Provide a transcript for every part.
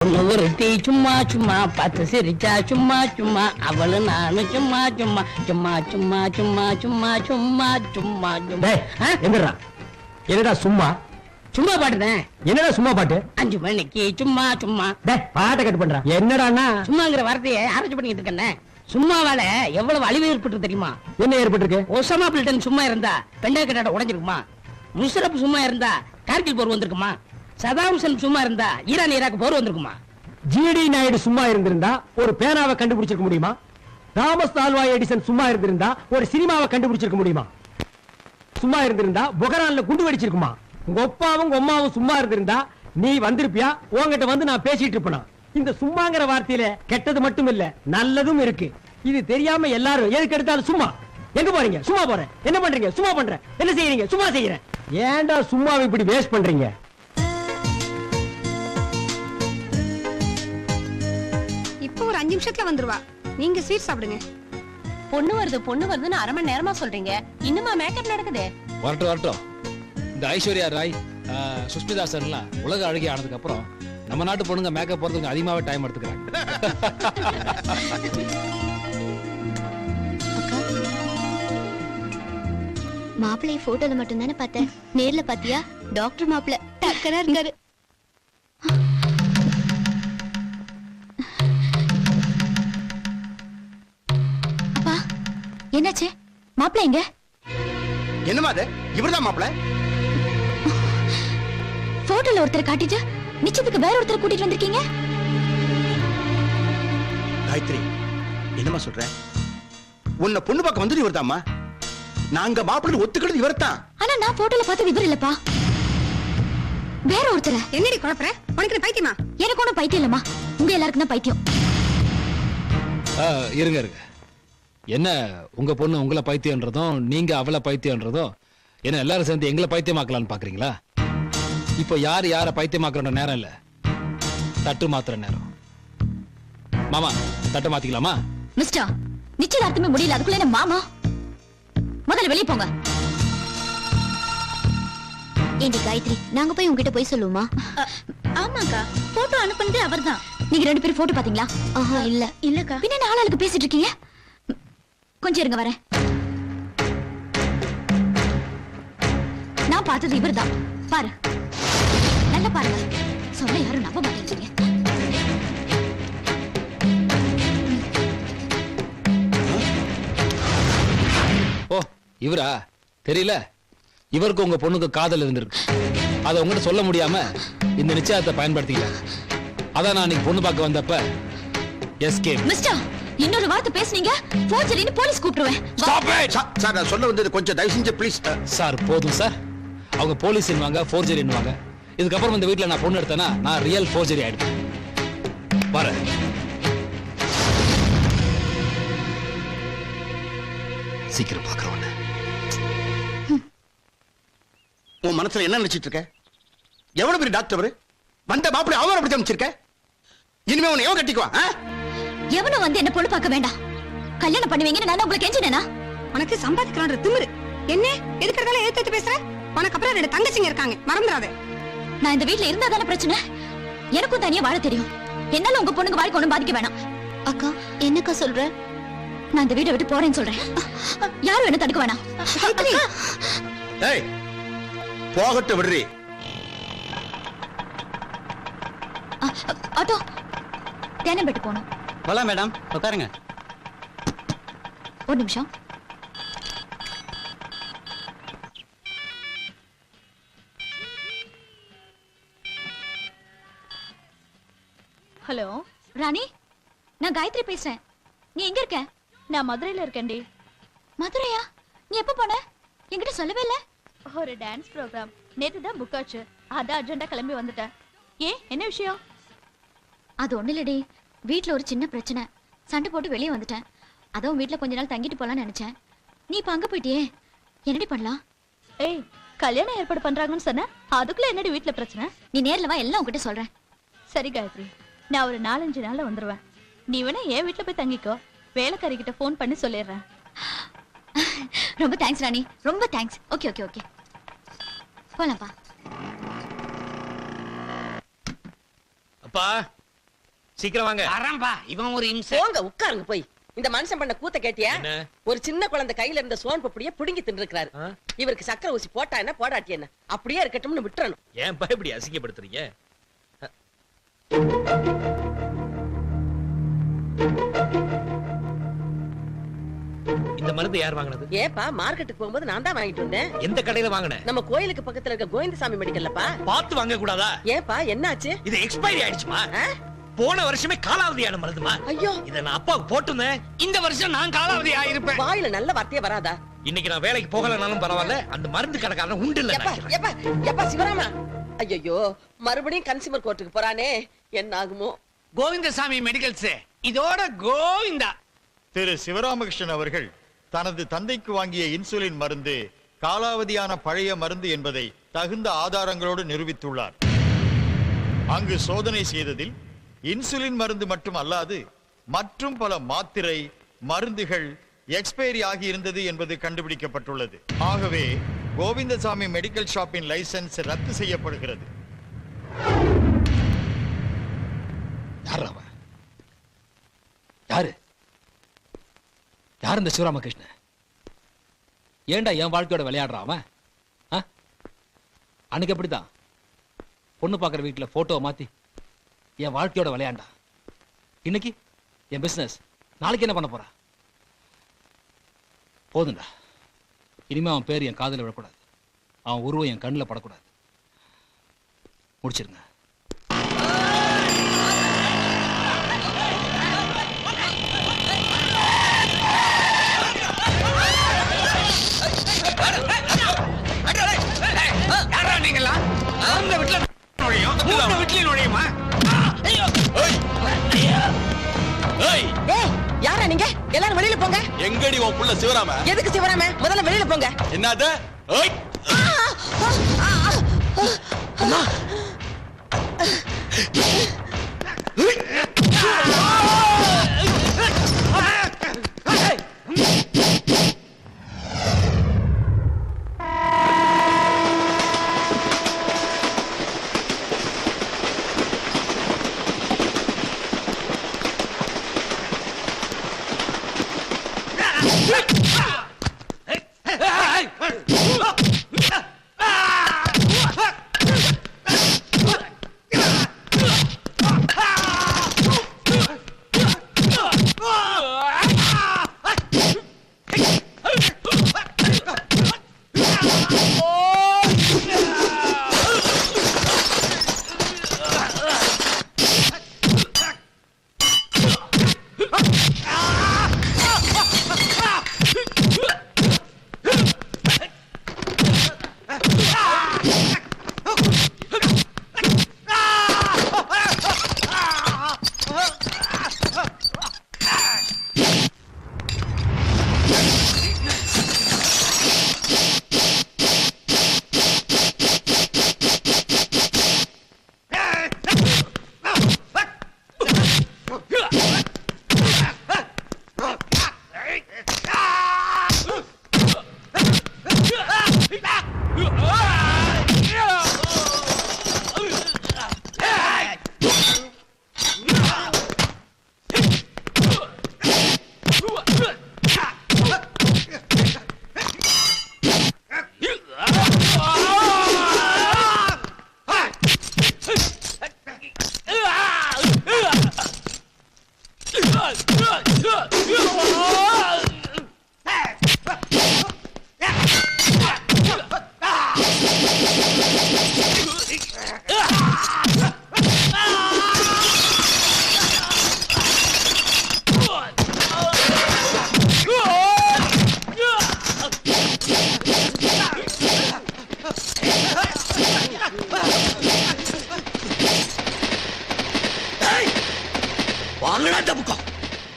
ஒருத்தி சும்மா சும்மா பார்த்து சிரிச்சா சும்மா சும்மா அவளு நானு சும்மா சும்மா சும்மா சும்மா சும்மா சும்மா சும்மா சும்மா சும்மா எங்கடா என்னடா சும்மா சும்மா பாட்டுதான். என்னடா சும்மா பாட்டு 5 மணிக்கு சும்மா சும்மா பாட்டை கட் பண்றான் என்னடான்னா சும்மாங்கிற வார்த்தையை ஆராய்ச்சி பண்ணிட்டு இருக்கேன். சும்மாவால எவ்வளவு அழிவு ஏற்பட்டு தெரியுமா? என்ன ஏற்பட்டிருக்கு? ஒசாமா பில்டன் சும்மா இருந்தா பெண்டா கட்டாட உடைஞ்சிருக்குமா? முஷரப் சும்மா இருந்தா கார்கில் போர் வந்திருக்குமா? சதாம் ஹுசேன் சும்மா இருந்தா ஈரான் ஈராக் போர் வந்திருக்குமா? ஜிடி நாயுடு சும்மா இருந்திருந்தா ஒரு பேனாவை கண்டுபிடிச்சிருக்க முடியுமா? தாமஸ் ஆல்வா எடிசன் சும்மா இருந்திருந்தா ஒரு சினிமாவை கண்டுபிடிச்சிருக்க முடியுமா? சும்மா இருந்திருந்தா பொகரான்ல குண்டு வெடிச்சிருக்குமா? உங்க அப்பாவும் உங்க அம்மாவும் சும்மா இருந்திருந்தா நீ வந்திருப்பியா? உன்கிட்ட வந்து நான் பேசிட்டு இருப்பேனா? இந்த சும்மாங்கிற வார்த்தையில கெட்டது மட்டும் இல்ல நல்லதும் இருக்கு. இது தெரியாம எல்லாரும் எதுக்கு எடுத்தாலும் சும்மா. எங்க போறீங்க? சும்மா போறேன். என்ன பண்றீங்க? சும்மா பண்றேன். என்ன செய்யறீங்க? சும்மா செய்யறேன். ஏன்டா சும்மாவை இப்படி வேஸ்ட் பண்றீங்க? இப்போ ஒரு 5 நிமிஷத்துல வந்துருவா. நீங்க ஸ்வீட் சாப்பிடுங்க. பொண்ணு வருதுன்னு 1/2 மணி நேரமா சொல்றீங்க. இன்னுமா மேக்கப் நடக்குது? வரட்டும். இந்த ஐஸ்வர்யா ராய், சுஷ்மிதா சென்லாம் உலக அழகி ஆனதுக்கு அப்புறம் நம்ம நாட்டு பொண்ணுங்க மேக்கப் போறதுக்கு அதிகமாவே டைம் எடுத்துக்கிறாங்க. மாப்பிள்ளை போட்டோல மட்டும் தானே பார்த்தேன். நேர்ல பாத்தியா? டாக்டர் மாப்பிள்ளை டக்கரா இருக்காரு. அப்பா என்னாச்சு? மாப்பிள்ளை எங்க? என்னமா அது? இவர்தான் மாப்பிள்ளை. போட்டோல ஒருத்தரை காட்டிட்டு நிச்சயத்துக்கு வேற ஒருத்தரை கூட்டிட்டு வந்திருக்கீங்க. காயத்ரி, என்னமா சொல்ற? உன்னை பொண்ணு பார்க்க வந்தது இவர்தாம்மா. நாங்க மாப்பிள்ளை ஒத்துக்கிறது இவர்தான். ஆனா நான் போட்டோல பார்த்தது இவர் இல்லப்பா, வேற ஒருத்தரை. என்னடி குழப்பற? உனக்கு பைத்தியமா? எனக்கு ஒண்ணும் பைத்தியம் இல்லம்மா, உங்க எல்லாருக்கும் தான் பைத்தியம். இருங்க. என்ன உங்க பொண்ணு உங்களை பைத்தியன்றதும் நீங்க அவளை பைத்தியன்றதும் என்ன எல்லாரும் சேர்ந்து எங்களை பைத்தியமாக்கலான்னு பாக்குறீங்களா? இப்போ யார பைத்தியமாக்குற நேரம் இல்ல, தட்டு மாத்துற நேரம். மாமா, தட்டு மாத்திக்கலாமா? மிஸ்டர், நிச்சயதார்த்தமே முடியல, அதுக்குள்ள என்ன மாமா? முதல்ல வெளியே போங்க. ஏண்டி காயத்ரி, நாங்க போய் உங்ககிட்ட போய் சொல்லுவோமா? ஆமாக்கா, போட்டோ அனுப்புனதே அவர்தான். நீங்க 2 பேரும் போட்டோ பாத்தீங்களா? ஆஹா இல்ல. இல்லக்கா. பின்ன ஆளாளுக்கு பேசிட்டு இருக்கீங்க. கொஞ்சம் இருங்க, வரேன். நான் பார்த்தது இவர்தான். பாரு, நல்லா பாருங்க. சொல்ல யாரும் நம்ப மாட்டேங்கிறீங்க. ஓ, இவரா? தெரியல. இவருக்கு உங்க பொண்ணுக்கு காதல் இருந்திருக்கு. அதை உங்ககிட்ட சொல்ல முடியாம இந்த நிச்சயத்தை பயன்படுத்திக்கல. அதான் நான் இன்னைக்கு பொண்ணு பார்க்க வந்தப்ப எஸ்கேப். மிஸ்டர், இன்னொரு வார்த்தை பேசுனீங்க போர்ஜரின்னு போலீஸ் கூப்பிடுவேன். சார், நான் சொல்ல வந்தது கொஞ்சம் தயவு செஞ்சு ப்ளீஸ். சார் போதும் சார். அவங்க போலீஸ் என்னவாங்க, ஃபோர்ஜரி என்னவாங்க. இதுக்கப்புறம் இந்த வீட்டுல நான் பொண்ணு எடுத்தேன்னா நான் ரியல் ஃபோர்ஜரி ஆயிடுவேன். வரேன். சீக்கிரம் பாக்குறவன. உன் மனசுல என்ன நினைச்சிட்டு இருக்க? எவ்வளவு பெரிய டாக்டர் அவரு? வந்த மாப்பிள்ளை அவர் அப்படி அமைச்சிருக்க. இனிமே உன்னை எவன் கட்டிக்குவா? எவனும் வந்து என்ன பொண்ணு பார்க்க வேண்டாம். கல்யாணம் பண்ணுவீங்கன்னு நான் உங்களுக்கு கெஞ்சினேனா? உனக்கு சம்பாதிக்கலாம்ன்ற திமிரு என்ன? எதுக்கறதால ஏத்து பேசுற? உனக்கு அப்புறம் 2 தங்கச்சிங்க இருக்காங்க, மறந்துடாத. நான் இந்த வீட்ல இருந்தா தானே பிரச்சனை. எனக்கும் தனியா வாழ தெரியும். என்னால உங்க பொண்ணுங்க வாழ்க்கை ஒண்ணும் பாதிக்க வேணாம். அக்கா, என்னக்கா சொல்ற? நான் இந்த வீட்டை விட்டு போறேன்னு சொல்றேன். யாரும் என்ன தடுக்க வேணாம். ஏய், போகட்டு விடுறி. ஆட்டோ தேனம்பேட்டு போகணும். போலாம் மேடம், உட்காருங்க. ஒரு நிமிஷம். ஹலோ ராணி, நான் காயத்ரி பேசுறேன். நீ எங்க இருக்க? நான் மதுரையில இருக்கேன்டி. மதுரையா? நீ எப்ப போன? என்கிட்ட சொல்லவே இல்ல. ஒரு டான்ஸ் ப்ரோக்ராம் நேத்து தான் புக் ஆச்சு. அதான் அர்ஜென்ட்டா கிளம்பி வந்துட்டேன். ஏன், என்ன விஷயம்? அது ஒண்ணு இல்லடி, வீட்ல ஒரு சின்ன பிரச்சனை. சண்டை போட்டு வெளியே வந்துட்டேன். அதான் வீட்ல கொஞ்ச நாள் தங்கிட்டு போலான்னு நினைச்சேன். நீ இப்ப அங்க போயிட்டியே, என்னடி பண்ணலாம்? ஏய், கல்யாணம் ஏற்பாடு பண்றாங்கன்னு சொன்ன, அதுக்குள்ள என்னடி வீட்ல பிரச்சனை? நீ நேர்ல வா, எல்லாம் உன்கிட்ட சொல்றேன். சரி காயத்ரி, நான் ஒரு 4-5 நாள்ல வந்துருவேன். நீ வேணா என் வீட்ல போய் தங்கிக்கோ. வேலைக்காரி கிட்ட போன் பண்ணி சொல்லிடுறேன். ரொம்ப தேங்க்ஸ் ராணி, ரொம்ப தேங்க்ஸ். ஓகே ஓகே ஓகே, போலாம்ப்பா. அப்பா, சீக்கிரம் வாங்க. வரம்பா இவன் ஒரு இம்சை. போங்க உட்காருங்க போய். இந்த மனுஷன் பண்ண கூத்த கேட்டியா? என்ன? ஒரு சின்ன குழந்தை கையில இருந்த சோன் பப்படிய புடுங்கி தின்னுருக்காரு. இவருக்கு சக்கரை ஊசி போட்டா என்ன போடாட்டி என்ன, அப்படியே இருக்கட்டும்னு விட்டுறணும். ஏன் இப்படி அசிங்கப்படுத்துறீங்க? இந்த மருந்து யார் வாங்குனது? ஏப்பா மார்க்கெட்டுக்கு போகும்போது நான் தான் வாங்கிட்டு வந்தேன். எந்த கடையில வாங்குன? நம்ம கோயிலுக்கு பக்கத்துல இருக்க கோவிந்தசாமி மெடிக்கல்லப்பா. பார்த்து வாங்க கூடாதா? ஏப்பா என்னாச்சு? இது எக்ஸ்பைரி ஆயிடுச்சுமா. ஆ? போன வருஷமே காலாவதியான மருந்துமா. ஐயோ, இத நான் அப்பாவுக்கு போட்டுனேன். இந்த வருஷம் நான் காலாவதி ஆயிருப்பேன். வாயில நல்ல வார்த்தையே வராதா? இன்னைக்கு நான் வேலைக்கு போகலனாலும் பரவாயில்ல, அந்த மருந்து கடைக்காரன் உண்டு இல்ல எப்பா எப்பா எப்பா சிவராமா, ஐயோ மறுபடியும் கன்சியூமர் கோர்ட்டுக்கு போறானே, என்ன ஆகுமோ? கோவிந்தசாமி மெடிக்கல்ஸ் இதோட கோவிந்தா. திரு சிவராமகிருஷ்ணன் அவர்கள் தனது தந்தைக்கு வாங்கிய இன்சுலின் மருந்து காலாவதியான பழைய மருந்து என்பதை தகுந்த ஆதாரங்களோடு நிரூபித்துள்ளார். அங்கு சோதனை செய்ததில் இன்சுலின் மருந்து மட்டும் அல்லாது மற்றும் பல மாத்திரை மருந்துகள் எக்ஸ்பைரி ஆகி இருந்தது என்பது கண்டுபிடிக்கப்பட்டுள்ளது. ஆகவே கோவிந்தசாமி மெடிக்கல் ஷாப்பின் லைசன்ஸ் ரத்து செய்யப்படுகிறது. யாரு யார் இந்த சிவராமகிருஷ்ணன்? ஏன்டா என் வாழ்க்கையோட விளையாடுறான் அவன்? அன்னைக்கு எப்படிதான் பொண்ணு பார்க்குற வீட்டில் போட்டோவை மாத்தி என் வாழ்க்கையோட விளையாண்டா. இன்னைக்கு என் பிசினஸ், நாளைக்கு என்ன பண்ண போறா? போதுண்டா, இனிமே அவன் பேர் என் காதில் விழக்கூடாது, அவன் உருவம் என் கண்ணில் படக்கூடாது. முடிச்சிருங்க. யாரா நீங்க? எல்லாரும் வெளியில போங்க. எங்கடி உன் புள்ள சிவராம? எதுக்கு சிவராம? முதல்ல வெளியில போங்க. என்னது? அம்மா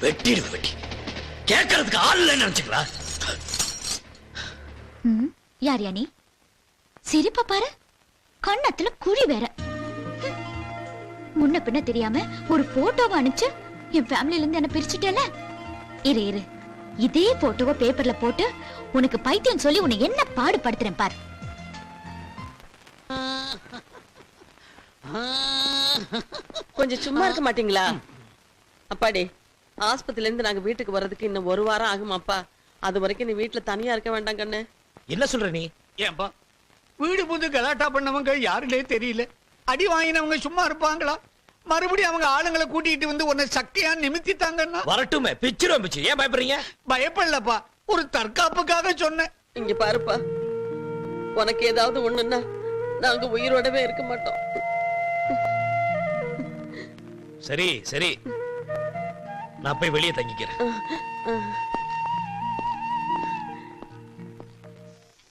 வெட்டி கேட்கறதுக்கு ஆள் இல்லைன்னு நினைச்சுக்கிறா. யார் யா நீ? சிரிப்பா பாரு, கண்ணத்துல குழி வேற. முன்ன பின்ன தெரியாம ஒரு போட்டோவை அனுப்பிச்சு என் ஃபேமிலில இருந்து என்ன பிரிச்சுட்டேல. இரு இரு, இதே போட்டோவை பேப்பர்ல போட்டு உனக்கு பைத்தியம் சொல்லி உன்னை என்ன பாடுபடுத்துறேன் பாரு. கொஞ்சம் சும்மா இருக்க மாட்டீங்களா? அப்பாடி ஆஸ்பத்திரில இருந்து நாங்க வீட்டுக்கு வர்றதுக்கு இன்னும் 1 வாரம் ஆகுமாப்பா. அது வரைக்கும் நீ வீட்டுல தனியா இருக்க வேண்டாம் கண்ணு. என்ன சொல்ற நீ? ஏன்பா வீடு புது கலாட்டா பண்ணவங்க யாருன்னே தெரியல. அடி வாங்கினவங்க சும்மா இருப்பாங்களா? மறுபடியும் அவங்க ஆளுங்களை கூட்டிட்டு வந்து உன்னை சக்கையா நிமித்திட்டாங்கன்னா வரட்டுமே, பிச்சிரும் பிச்சு. ஏன் பயப்படுறீங்க? பயப்படலப்பா, ஒரு தற்காப்புக்காக சொன்னேன். இங்க பாருப்பா, உனக்கு ஏதாவது ஒண்ணுன்னா நாங்க உயிரோடவே இருக்க மாட்டோம். சரி சரி, நான் போய் வெளியே தங்கிக்கிறேன்.